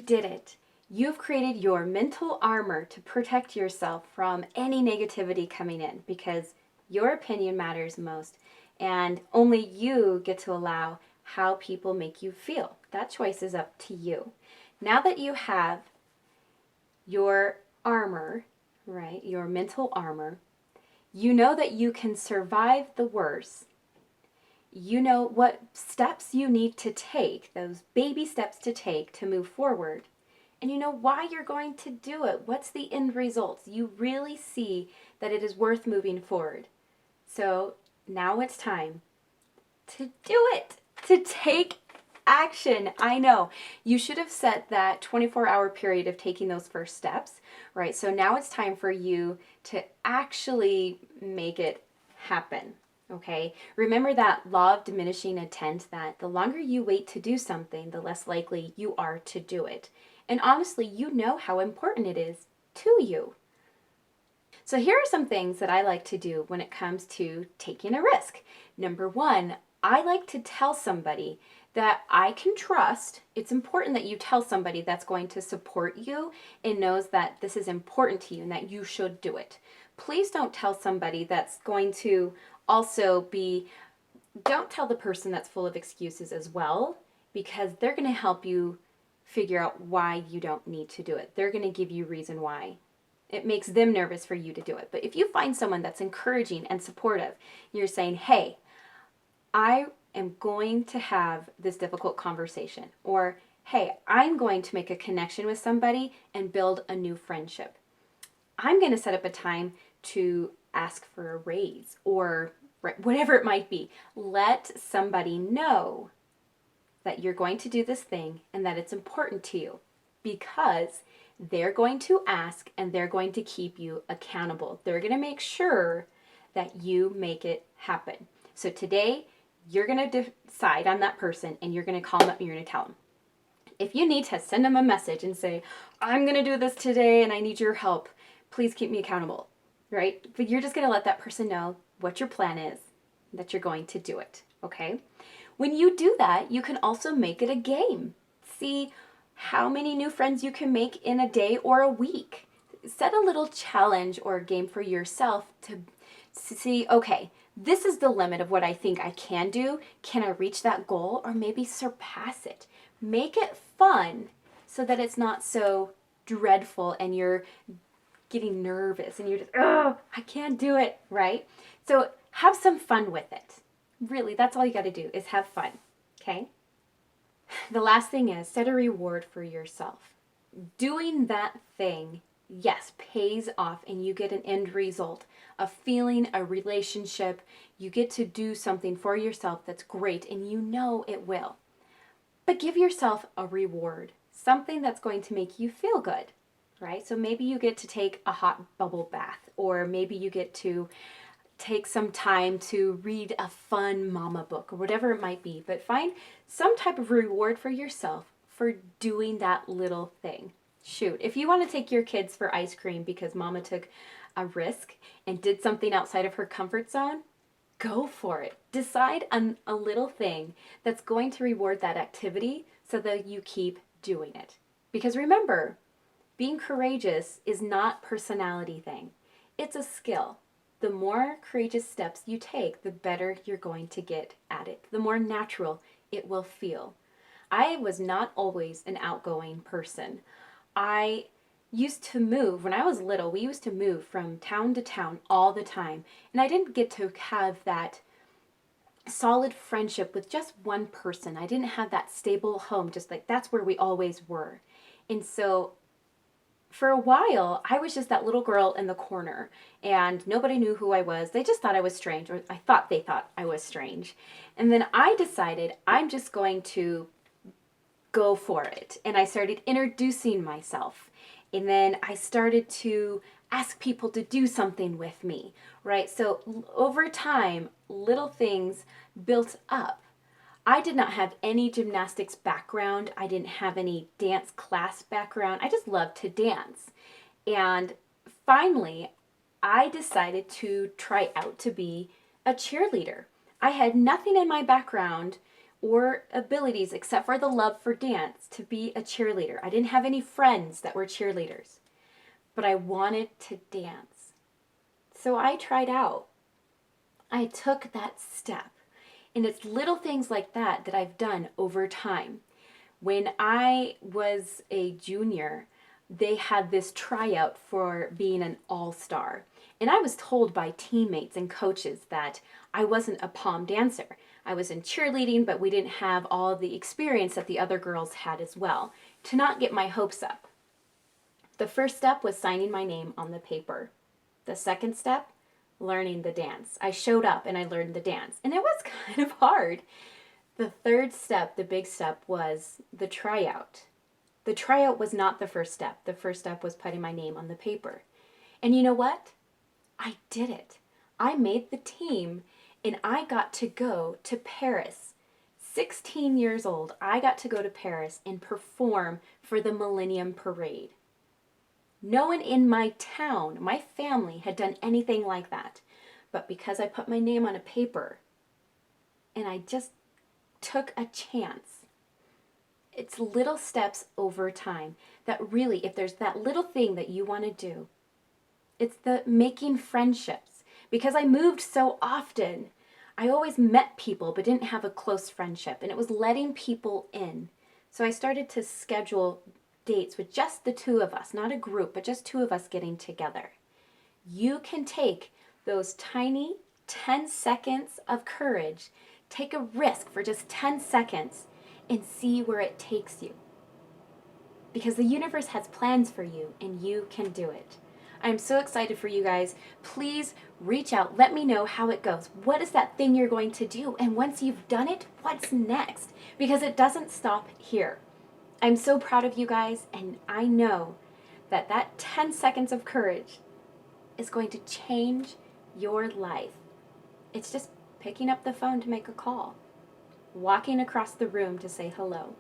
did it. You've created your mental armor to protect yourself from any negativity coming in because your opinion matters most and only you get to allow how people make you feel. That choice is up to you. Now that you have your armor, right, your mental armor, you know that you can survive the worst. You know what steps you need to take, those baby steps to take to move forward. And you know why you're going to do it. What's the end results? You really see that it is worth moving forward. So now it's time to do it, to take action. I know you should have set that 24-hour period of taking those first steps, right? So now it's time for you to actually make it happen. Okay, remember that law of diminishing intent, that the longer you wait to do something, the less likely you are to do it. And honestly, you know how important it is to you. So here are some things that I like to do when it comes to taking a risk. Number one, I like to tell somebody that I can trust. It's important that you tell somebody that's going to support you and knows that this is important to you and that you should do it. Please don't tell somebody that's going to also don't tell the person that's full of excuses as well, because they're going to help you figure out why you don't need to do it. They're going to give you reason why. It makes them nervous for you to do it. But if you find someone that's encouraging and supportive, you're saying, hey, I am going to have this difficult conversation, or hey, I'm going to make a connection with somebody and build a new friendship. I'm going to set up a time to ask for a raise or whatever it might be. Let somebody know that you're going to do this thing and that it's important to you, because they're going to ask and they're going to keep you accountable. They're going to make sure that you make it happen. So today, you're going to decide on that person and you're going to call them up and you're going to tell them. If you need to, send them a message and say, I'm going to do this today and I need your help. Please keep me accountable, right? But you're just going to let that person know what your plan is, that you're going to do it, okay? When you do that, you can also make it a game. See how many new friends you can make in a day or a week. Set a little challenge or a game for yourself to see, okay, this is the limit of what I think I can do. Can I reach that goal or maybe surpass it? Make it fun so that it's not so dreadful and you're getting nervous and you're just, oh, I can't do it, right? So have some fun with it. Really, that's all you got to do is have fun, okay? The last thing is set a reward for yourself. Doing that thing, yes, pays off and you get an end result, a feeling, a relationship. You get to do something for yourself that's great and you know it will. But give yourself a reward, something that's going to make you feel good, right? So maybe you get to take a hot bubble bath, or maybe you get to take some time to read a fun mama book or whatever it might be, but find some type of reward for yourself for doing that little thing. Shoot, if you want to take your kids for ice cream because mama took a risk and did something outside of her comfort zone, go for it. Decide on a little thing that's going to reward that activity so that you keep doing it. Because remember, being courageous is not a personality thing. It's a skill. The more courageous steps you take, the better you're going to get at it. The more natural it will feel. I was not always an outgoing person. I used to move, when I was little, we used to move from town to town all the time. And I didn't get to have that solid friendship with just one person. I didn't have that stable home, just like that's where we always were. And so for a while, I was just that little girl in the corner and nobody knew who I was. They just thought I was strange, or I thought they thought I was strange. And then I decided I'm just going to go for it. And I started introducing myself. And then I started to ask people to do something with me, right? So over time, little things built up. I did not have any gymnastics background. I didn't have any dance class background. I just loved to dance. And finally, I decided to try out to be a cheerleader. I had nothing in my background or abilities except for the love for dance to be a cheerleader. I didn't have any friends that were cheerleaders, but I wanted to dance. So I tried out. I took that step. And it's little things like that that I've done over time. When I was a junior, they had this tryout for being an all-star. And I was told by teammates and coaches that I wasn't a pom dancer. I was in cheerleading, but we didn't have all the experience that the other girls had as well, to not get my hopes up. The first step was signing my name on the paper. The second step, learning the dance. I showed up and I learned the dance, and it was kind of hard. The third step, the big step, was the tryout. The tryout was not the first step. The first step was putting my name on the paper. And you know what? I did it. I made the team, and I got to go to Paris. 16 years old, I got to go to Paris and perform for the Millennium Parade. No one in my town, my family, had done anything like that. But because I put my name on a paper and I just took a chance, it's little steps over time that really, if there's that little thing that you want to do, it's the making friendships. Because I moved so often, I always met people but didn't have a close friendship, and it was letting people in. So I started to schedule dates with just the two of us, not a group, but just two of us getting together. You can take those tiny 10 seconds of courage, take a risk for just 10 seconds, and see where it takes you. Because the universe has plans for you, and you can do it. I'm so excited for you guys. Please reach out. Let me know how it goes. What is that thing you're going to do? And once you've done it, what's next? Because it doesn't stop here. I'm so proud of you guys, and I know that that 10 seconds of courage is going to change your life. It's just picking up the phone to make a call, walking across the room to say hello.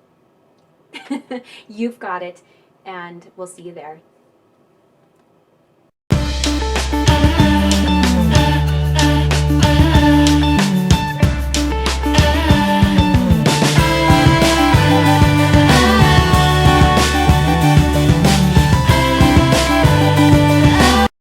You've got it, and we'll see you there.